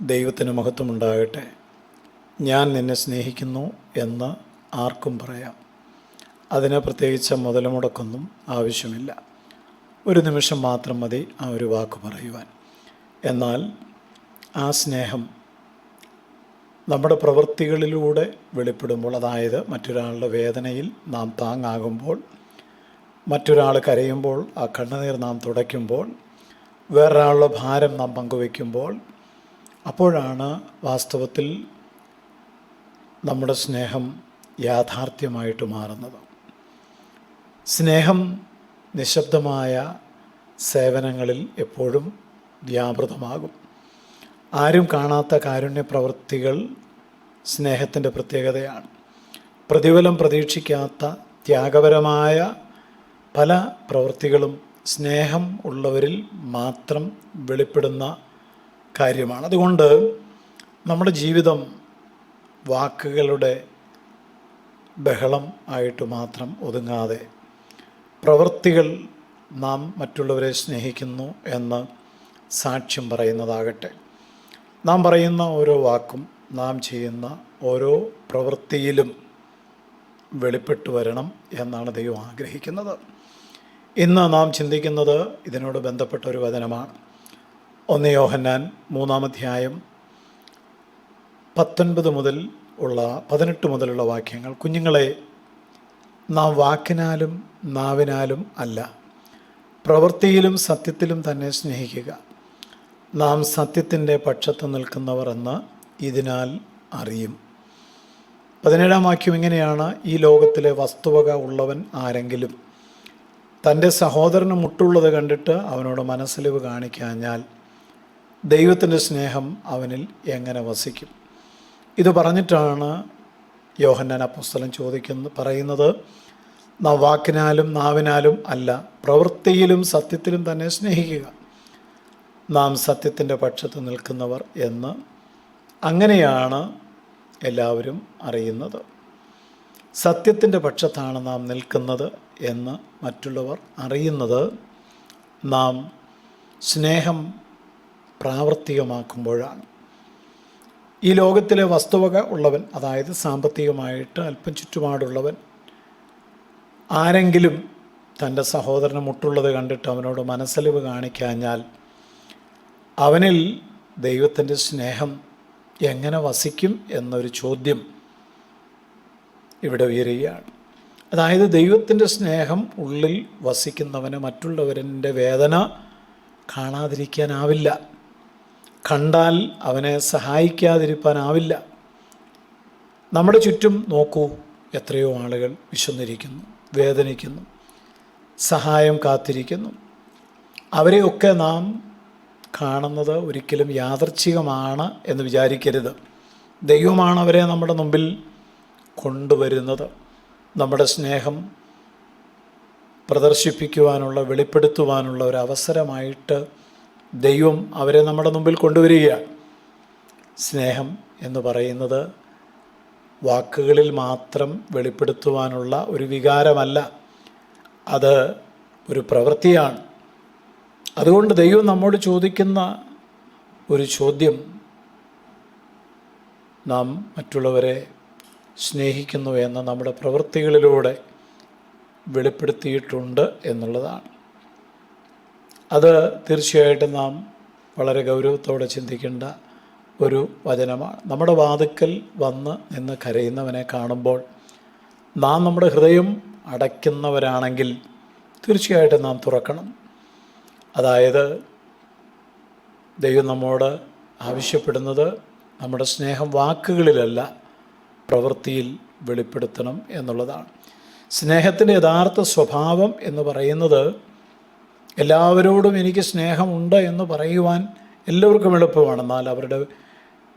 ദൈവത്തിന് മഹത്വമുണ്ടാകട്ടെ. ഞാൻ നിന്നെ സ്നേഹിക്കുന്നു എന്ന് ആർക്കും പറയാം. അതിന് പ്രത്യേകിച്ച് മുതൽമുടക്കൊന്നും ആവശ്യമില്ല. ഒരു നിമിഷം മാത്രം മതി ആ ഒരു വാക്ക് പറയുവാൻ. എന്നാൽ ആ സ്നേഹം നമ്മുടെ പ്രവൃത്തികളിലൂടെ വെളിപ്പെടുമ്പോൾ, അതായത് മറ്റൊരാളുടെ വേദനയിൽ നാം താങ്ങാകുമ്പോൾ, മറ്റൊരാൾ കരയുമ്പോൾ ആ കണ്ണുനീർ നാം തുടയ്ക്കുമ്പോൾ, വേറൊരാളുടെ ഭാരം നാം പങ്കുവയ്ക്കുമ്പോൾ, അപ്പോഴാണ് വാസ്തവത്തിൽ നമ്മുടെ സ്നേഹം യാഥാർത്ഥ്യമായിട്ട് മാറുന്നത്. സ്നേഹം നിശബ്ദമായ സേവനങ്ങളിൽ എപ്പോഴും വ്യാപൃതമാകും. ആരും കാണാത്ത കാരുണ്യ പ്രവൃത്തികൾ സ്നേഹത്തിൻ്റെ പ്രത്യേകതയാണ്. പ്രതിഫലം പ്രതീക്ഷിക്കാത്ത ത്യാഗപരമായ പല പ്രവൃത്തികളും സ്നേഹം ഉള്ളവരിൽ മാത്രം വെളിപ്പെടുന്ന കാര്യമാണ്. അതുകൊണ്ട് നമ്മുടെ ജീവിതം വാക്കുകളുടെ ബഹളം ആയിട്ട് മാത്രം ഒതുങ്ങാതെ പ്രവൃത്തികൾ നാം മറ്റുള്ളവരെ സ്നേഹിക്കുന്നു എന്ന് സാക്ഷ്യം പറയുന്നതാകട്ടെ. നാം പറയുന്ന ഓരോ വാക്കും നാം ചെയ്യുന്ന ഓരോ പ്രവൃത്തിയിലും വെളിപ്പെട്ടു വരണം എന്നാണ് ദൈവം ആഗ്രഹിക്കുന്നത്. ഇന്ന് നാം ചിന്തിക്കുന്നത് ഇതിനോട് ബന്ധപ്പെട്ട ഒരു വചനമാണ്. 1 യോഹന്നാൻ 3-ാം അധ്യായം 18 മുതലുള്ള വാക്യങ്ങൾ. കുഞ്ഞുങ്ങളെ, നാം വാക്കിനാലും നാവിനാലും അല്ല, പ്രവൃത്തിയിലും സത്യത്തിലും തന്നെ സ്നേഹിക്കുക. നാം സത്യത്തിൻ്റെ പക്ഷത്ത് നിൽക്കുന്നവർ എന്ന് ഇതിനാൽ അറിയും. 17-ാം വാക്യം ഇങ്ങനെയാണ്: ഈ ലോകത്തിലെ വസ്തുവക ഉള്ളവൻ ആരെങ്കിലും തൻ്റെ സഹോദരന് മുട്ടുള്ളത് കണ്ടിട്ട് അവനോട് മനസ്സലിവ് കാണിക്കാഞ്ഞാൽ ദൈവത്തിൻ്റെ സ്നേഹം അവനിൽ എങ്ങനെ വസിക്കും? ഇത് പറഞ്ഞിട്ടാണ് യോഹന്നാൻ അപ്പോസ്തലൻ പറയുന്നത്, നാം വാക്കിനാലും നാവിനാലും അല്ല, പ്രവൃത്തിയിലും സത്യത്തിലും തന്നെ സ്നേഹിക്കുക. നാം സത്യത്തിൻ്റെ പക്ഷത്ത് നിൽക്കുന്നവർ എന്ന് അങ്ങനെയാണ് എല്ലാവരും അറിയുന്നത്. സത്യത്തിൻ്റെ പക്ഷത്താണ് നാം നിൽക്കുന്നത് എന്ന് മറ്റുള്ളവർ അറിയുന്നത് നാം സ്നേഹം പ്രാവർത്തികമാക്കുമ്പോഴാണ്. ഈ ലോകത്തിലെ വസ്തുവക ഉള്ളവൻ, അതായത് സാമ്പത്തികമായിട്ട് അല്പം ചുറ്റുപാടുള്ളവൻ ആരെങ്കിലും തൻ്റെ സഹോദരന് മുട്ടുള്ളത് കണ്ടിട്ട് അവനോട് മനസ്സലിവ് കാണിക്കാഞ്ഞാൽ അവനിൽ ദൈവത്തിൻ്റെ സ്നേഹം എങ്ങനെ വസിക്കും എന്നൊരു ചോദ്യം ഇവിടെ ഉയരുകയാണ്. അതായത് ദൈവത്തിൻ്റെ സ്നേഹം ഉള്ളിൽ വസിക്കുന്നവന് മറ്റുള്ളവരുടെ വേദന കാണാതിരിക്കാനാവില്ല, കണ്ടാൽ അവനെ സഹായിക്കാതിരിക്കാനാവില്ല. നമ്മുടെ ചുറ്റും നോക്കൂ, എത്രയോ ആളുകൾ വിശന്നിരിക്കുന്നു, വേദനിക്കുന്നു, സഹായം കാത്തിരിക്കുന്നു. അവരെയൊക്കെ നാം കാണുന്നത് ഒരിക്കലും യാദർച്ഛികമാണ് എന്ന് വിചാരിക്കരുത്. ദൈവമാണ് അവരെ നമ്മുടെ മുമ്പിൽ കൊണ്ടുവരുന്നത്. നമ്മുടെ സ്നേഹം പ്രദർശിപ്പിക്കുവാനുള്ള, വെളിപ്പെടുത്തുവാനുള്ള ഒരു അവസരമായിട്ട് ദൈവം അവരെ നമ്മുടെ മുമ്പിൽ കൊണ്ടുവരികയാണ്. സ്നേഹം എന്ന് പറയുന്നത് വാക്കുകളിൽ മാത്രം വെളിപ്പെടുത്തുവാനുള്ള ഒരു വികാരമല്ല, അത് ഒരു പ്രവൃത്തിയാണ്. അതുകൊണ്ട് ദൈവം നമ്മോട് ചോദിക്കുന്ന ഒരു ചോദ്യം, നാം മറ്റുള്ളവരെ സ്നേഹിക്കുന്നു എന്ന് നമ്മുടെ പ്രവൃത്തികളിലൂടെ വെളിപ്പെടുത്തിയിട്ടുണ്ട് എന്നുള്ളതാണ്. അത് തീർച്ചയായിട്ടും നാം വളരെ ഗൗരവത്തോടെ ചിന്തിക്കേണ്ട ഒരു വചനമാണ്. നമ്മുടെ വാതിക്കൽ വന്ന് നിന്ന് കരയുന്നവനെ കാണുമ്പോൾ നാം നമ്മുടെ ഹൃദയം അടയ്ക്കുന്നവരാണെങ്കിൽ തീർച്ചയായിട്ടും നാം തുറക്കണം. അതായത് ദൈവം നമ്മോട് ആവശ്യപ്പെടുന്നത് നമ്മുടെ സ്നേഹം വാക്കുകളിലല്ല, പ്രവൃത്തിയിൽ വെളിപ്പെടുത്തണം എന്നുള്ളതാണ്. സ്നേഹത്തിൻ്റെ യഥാർത്ഥ സ്വഭാവം എന്ന് പറയുന്നത്, എല്ലാവരോടും എനിക്ക് സ്നേഹമുണ്ട് എന്ന് പറയുവാൻ എല്ലാവർക്കും എളുപ്പമാണ്. എന്നാൽ അവരുടെ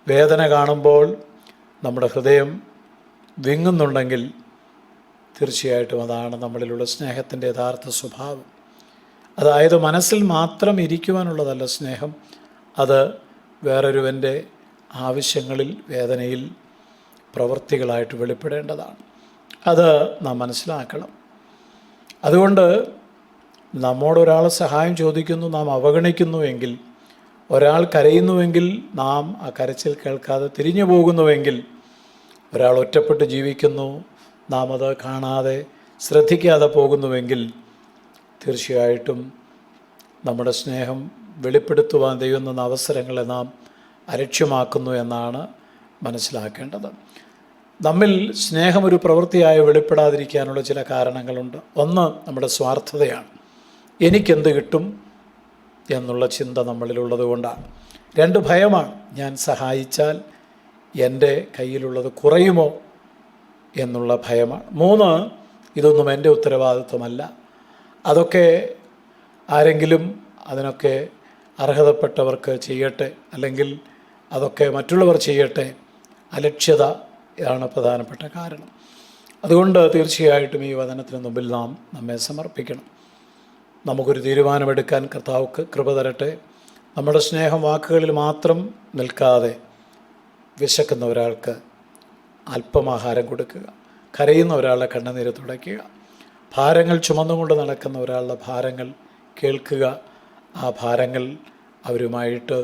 വേദന കാണുമ്പോൾ നമ്മുടെ ഹൃദയം വിങ്ങുന്നുണ്ടെങ്കിൽ തീർച്ചയായിട്ടും അതാണ് നമ്മളിലുള്ള സ്നേഹത്തിൻ്റെ യഥാർത്ഥ സ്വഭാവം. അതായത് മനസ്സിൽ മാത്രം ഇരിക്കുവാനുള്ളതല്ല സ്നേഹം, അത് വേറൊരുവൻ്റെ ആവശ്യങ്ങളിൽ, വേദനയിൽ പ്രവൃത്തികളായിട്ട് വെളിപ്പെടേണ്ടതാണ്. അത് നാം മനസ്സിലാക്കണം. അതുകൊണ്ട് നമ്മോടൊരാൾ സഹായം ചോദിക്കുന്നു, നാം അവഗണിക്കുന്നു എങ്കിൽ ഒരാൾ കരയുന്നുവെങ്കിൽ നാം ആ കരച്ചിൽ കേൾക്കാതെ തിരിഞ്ഞു പോകുന്നുവെങ്കിൽ, ഒരാൾ ഒറ്റപ്പെട്ട് ജീവിക്കുന്നു, നാം അത് കാണാതെ ശ്രദ്ധിക്കാതെ പോകുന്നുവെങ്കിൽ, തീർച്ചയായിട്ടും നമ്മുടെ സ്നേഹം വെളിപ്പെടുത്തുവാൻ ദൈവം തന്ന അവസരങ്ങളെ നാം അലക്ഷ്യമാക്കുന്നു എന്നാണ് മനസ്സിലാക്കേണ്ടത്. നമ്മിൽ സ്നേഹം ഒരു പ്രവൃത്തിയായി വെളിപ്പെടാതിരിക്കാനുള്ള ചില കാരണങ്ങളുണ്ട്. ഒന്ന്, നമ്മുടെ സ്വാർത്ഥതയാണ്. എനിക്കെന്ത് കിട്ടും എന്നുള്ള ചിന്ത നമ്മളിലുള്ളത് കൊണ്ടാണ്. രണ്ട്, ഭയമാണ്. ഞാൻ സഹായിച്ചാൽ എൻ്റെ കയ്യിലുള്ളത് കുറയുമോ എന്നുള്ള ഭയമാണ്. മൂന്ന്, ഇതൊന്നും എൻ്റെ ഉത്തരവാദിത്വമല്ല, അതൊക്കെ ആരെങ്കിലും അതിനൊക്കെ അർഹതപ്പെട്ടവർക്ക് ചെയ്യട്ടെ, അല്ലെങ്കിൽ അതൊക്കെ മറ്റുള്ളവർ ചെയ്യട്ടെ. അലക്ഷ്യത ആണ് പ്രധാനപ്പെട്ട കാരണം. അതുകൊണ്ട് തീർച്ചയായിട്ടും ഈ വചനത്തിന് മുമ്പിൽ നാം നമ്മെ സമർപ്പിക്കണം. നമുക്കൊരു തീരുമാനമെടുക്കാൻ കർത്താവ് കൃപ തരട്ടെ. നമ്മുടെ സ്നേഹം വാക്കുകളിൽ മാത്രം നിൽക്കാതെ, വിശക്കുന്ന ഒരാൾക്ക് അല്പമാഹാരം കൊടുക്കുക, കരയുന്ന ഒരാളുടെ കണ്ണുനീര് തുടയ്ക്കുക, ഭാരങ്ങൾ ചുമന്നുകൊണ്ട് നടക്കുന്ന ഒരാളുടെ ഭാരങ്ങൾ കേൾക്കുക, ആ ഭാരങ്ങൾ അവരുമായിട്ട്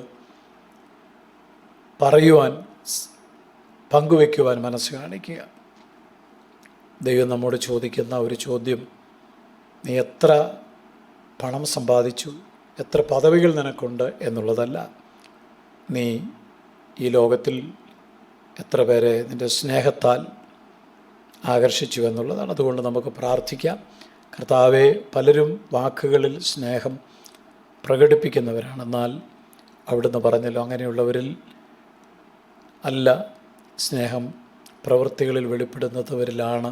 പറയുവാൻ, പങ്കുവയ്ക്കുവാൻ മനസ്സ് കാണിക്കുക. ദൈവം നമ്മോട് ചോദിക്കുന്ന ഒരു ചോദ്യം, നീ എത്ര പണം സമ്പാദിച്ചു, എത്ര പദവികൾ നിനക്കുണ്ട് എന്നുള്ളതല്ല, നീ ഈ ലോകത്തിൽ എത്ര പേരെ നിൻ്റെ സ്നേഹത്താൽ ആകർഷിച്ചു എന്നുള്ളതാണ്. അതുകൊണ്ട് നമുക്ക് പ്രാർത്ഥിക്കാം. കർത്താവെ, പലരും വാക്കുകളിൽ സ്നേഹം പ്രകടിപ്പിക്കുന്നവരാണ്, എന്നാൽ അവിടുന്ന് പറഞ്ഞല്ലോ, അങ്ങനെയുള്ളവരിൽ അല്ല, സ്നേഹം പ്രവൃത്തികളിൽ വെളിപ്പെടുന്നവരിലാണ്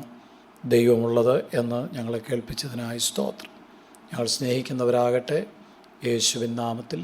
ദൈവമുള്ളത് എന്ന് ഞങ്ങളെ കേൾപ്പിച്ചതിനായി സ്തോത്രം. ഞങ്ങൾ സ്നേഹിക്കുന്നവരാകട്ടെ, യേശുവിൻ നാമത്തിൽ.